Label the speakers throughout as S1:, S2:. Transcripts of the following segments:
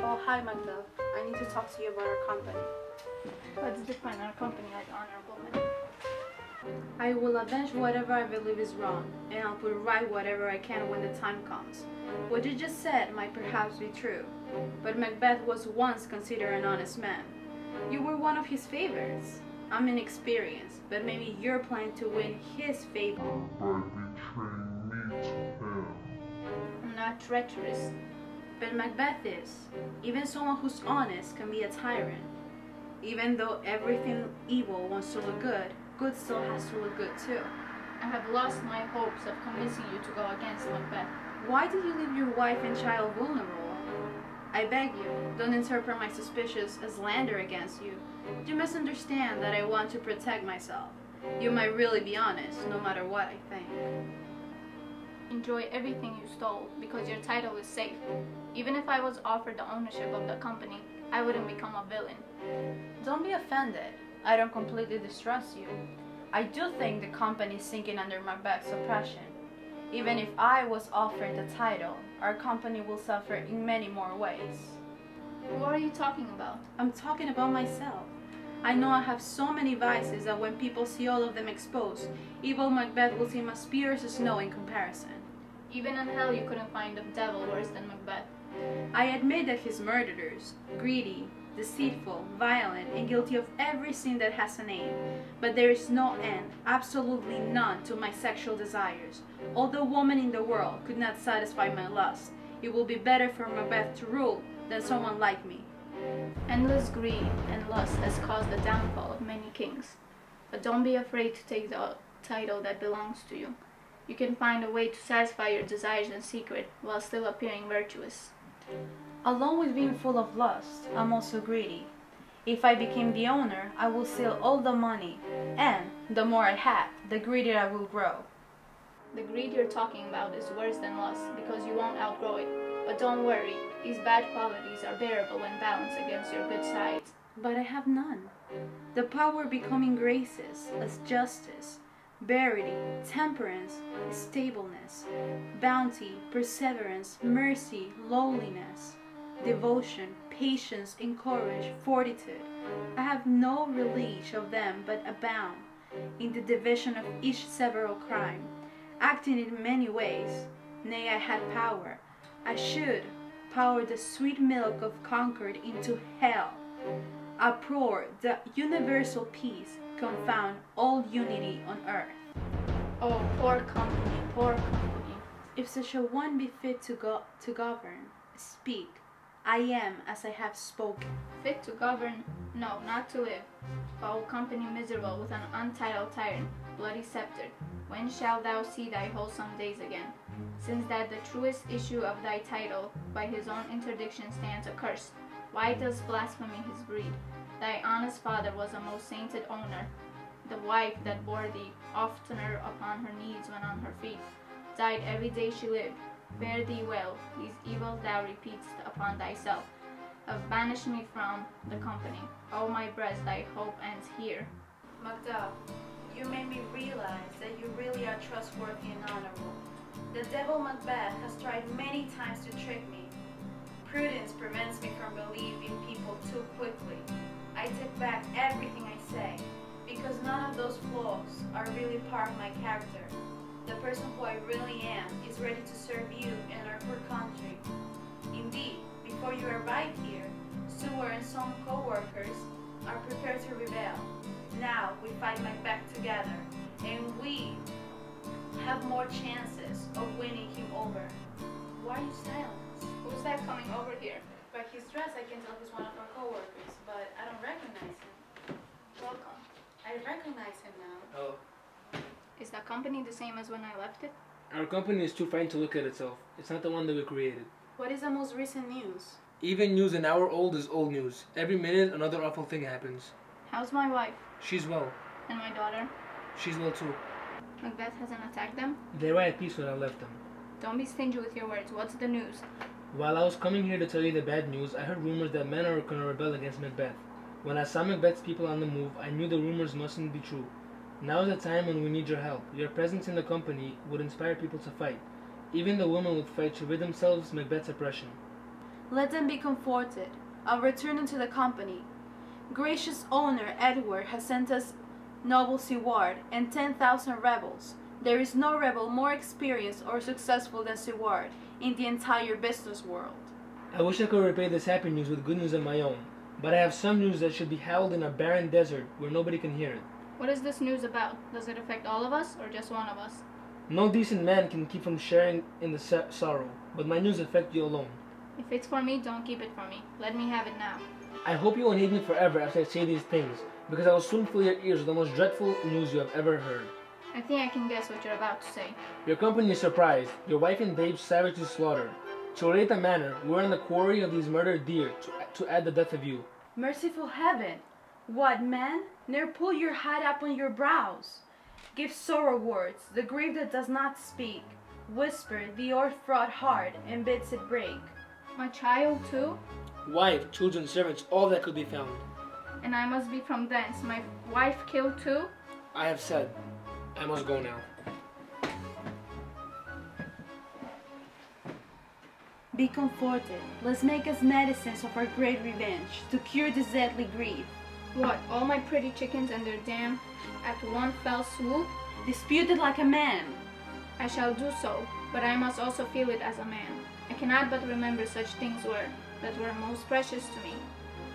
S1: Oh, hi, Macbeth. I need to talk to you about our company.
S2: Let's define our company as honorable men.
S1: I will avenge whatever I believe is wrong, and I'll put right whatever I can when the time comes. What you just said might perhaps be true, but Macbeth was once considered an honest man. You were one of his favorites. I'm inexperienced, but maybe you're planning to win his favor
S3: by betraying me to him.
S2: I'm not treacherous.
S1: But Macbeth is. Even someone who's honest can be a tyrant. Even though everything evil wants to look good, good still has to look good too.
S2: I have lost my hopes of convincing you to go against Macbeth.
S1: Why did you leave your wife and child vulnerable? I beg you, don't interpret my suspicions as slander against you. You must understand that I want to protect myself. You might really be honest, no matter what I think.
S2: Enjoy everything you stole because your title is safe. Even if I was offered the ownership of the company, I wouldn't become a villain.
S1: Don't be offended. I don't completely distrust you. I do think the company is sinking under Macbeth's oppression. Even if I was offered the title, our company will suffer in many more ways.
S2: Who are you talking about?
S1: I'm talking about myself. I know I have so many vices that when people see all of them exposed, evil Macbeth will seem as pure as snow in comparison.
S2: Even in hell you couldn't find a devil worse than Macbeth.
S1: I admit that he's murderous, greedy, deceitful, violent, and guilty of every sin that has a name. But there is no end, absolutely none, to my sexual desires. Although woman in the world could not satisfy my lust, it will be better for Macbeth to rule than someone like me.
S2: Endless greed and lust has caused the downfall of many kings. But don't be afraid to take the title that belongs to you. You can find a way to satisfy your desires in secret while still appearing virtuous.
S1: Along with being full of lust, I'm also greedy. If I became the owner, I will steal all the money, and the more I have, the greedier I will grow.
S2: The greed you're talking about is worse than lust because you won't outgrow it. But don't worry, these bad qualities are bearable when balanced against your good sides.
S1: But I have none. The power becoming graces as justice, verity, temperance, stableness, bounty, perseverance, mercy, lowliness, devotion, patience, and courage, fortitude. I have no relish of them, but abound in the division of each several crime, acting in many ways. Nay, I had power. I should pour the sweet milk of concord into hell. Uproar the universal peace, confound all unity on earth.
S2: Oh, poor company, poor company.
S1: If such a one be fit to govern, speak. I am as I have spoken.
S2: Fit to govern? No, not to live. Foul company miserable with an untitled tyrant, bloody sceptred. When shalt thou see thy wholesome days again? Since that the truest issue of thy title by his own interdiction stands accursed, why does blasphemy his breed? Thy honest father was a most sainted owner. The wife that bore thee, oftener upon her knees when on her feet, died every day she lived. Fare thee well, these evils thou repeatest upon thyself, have banished me from the company. O my breast, thy hope ends here.
S1: Macbeth, you made me realize that you really are trustworthy and honorable. The devil Macbeth has tried many times to trick me. Prudence prevents me from believing people too quickly. I take back everything I say, because none of those flaws are really part of my character. The person who I really am is ready to serve you and our poor country. Indeed, before you arrived here, Seward and some co-workers are prepared to rebel. Now we fight Macbeth together, and we have more chances of winning him over. Why are you silent?
S2: Who's that coming over here?
S1: By his dress, I can tell he's one of our co-workers, but I don't recognize him.
S2: Welcome.
S1: I recognize him now.
S4: Oh.
S2: Is the company the same as when I left it?
S4: Our company is too frightened to look at itself. It's not the one that we created.
S1: What is the most recent news?
S4: Even news an hour old is old news. Every minute another awful thing happens.
S2: How's my wife?
S4: She's well.
S2: And my daughter?
S4: She's well too.
S2: Macbeth hasn't attacked them?
S4: They were at peace when I left them.
S2: Don't be stingy with your words. What's the news?
S4: While I was coming here to tell you the bad news, I heard rumors that men are going to rebel against Macbeth. When I saw Macbeth's people on the move, I knew the rumors mustn't be true. Now is the time when we need your help. Your presence in the company would inspire people to fight. Even the women would fight to rid themselves of Macbeth's oppression.
S1: Let them be comforted. I'll return into the company. Gracious owner Edward has sent us noble Seward and 10,000 rebels. There is no rebel more experienced or successful than Seward in the entire business world.
S4: I wish I could repay this happy news with good news of my own, but I have some news that should be held in a barren desert where nobody can hear it.
S2: What is this news about? Does it affect all of us or just one of us?
S4: No decent man can keep from sharing in the sorrow, but my news affects you alone.
S2: If it's for me, don't keep it for me. Let me have it now.
S4: I hope you won't hate me forever after I say these things, because I will soon fill your ears with the most dreadful news you have ever heard.
S2: I think I can guess what you're about to say.
S4: Your company is surprised. Your wife and babes savagely slaughtered. To relate the manner, we're in the quarry of these murdered deer to add the death of you.
S1: Merciful heaven! What, man? Ne'er pull your hat up on your brows. Give sorrow words, the grief that does not speak. Whisper the o'er-fraught heart and bids it break.
S2: My child too?
S4: Wife, children, servants, all that could be found.
S2: And I must be from thence. My wife killed too?
S4: I have said. I must go now.
S1: Be comforted. Let's make us medicines of our great revenge to cure this deadly grief.
S2: What, all my pretty chickens and their dam at one fell swoop?
S1: Dispute it like a man.
S2: I shall do so, but I must also feel it as a man. I cannot but remember such things that were most precious to me.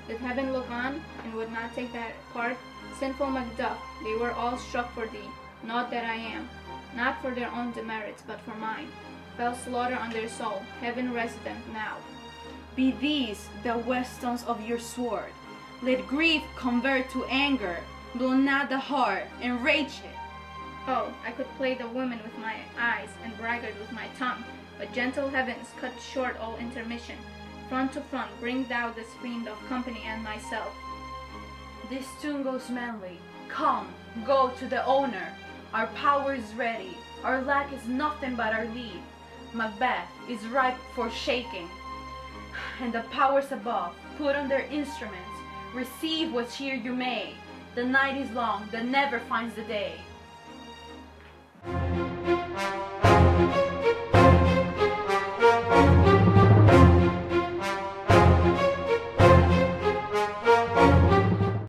S2: Did heaven look on, and would not take that part? Sinful Macduff, they were all struck for thee, not that I am, not for their own demerits, but for mine. Fell slaughter on their soul, heaven resident now.
S1: Be these the whetstones of your sword. Let grief convert to anger, blow not the heart, enrage it.
S2: Oh, I could play the woman with my eyes, and braggart with my tongue, but gentle heavens cut short all intermission. Front to front, bring thou this fiend of company and myself.
S1: This tune goes manly. Come, go to the owner. Our power is ready. Our lack is nothing but our leave. Macbeth is ripe for shaking. And the powers above, put on their instruments. Receive what cheer you may. The night is long that never finds the day.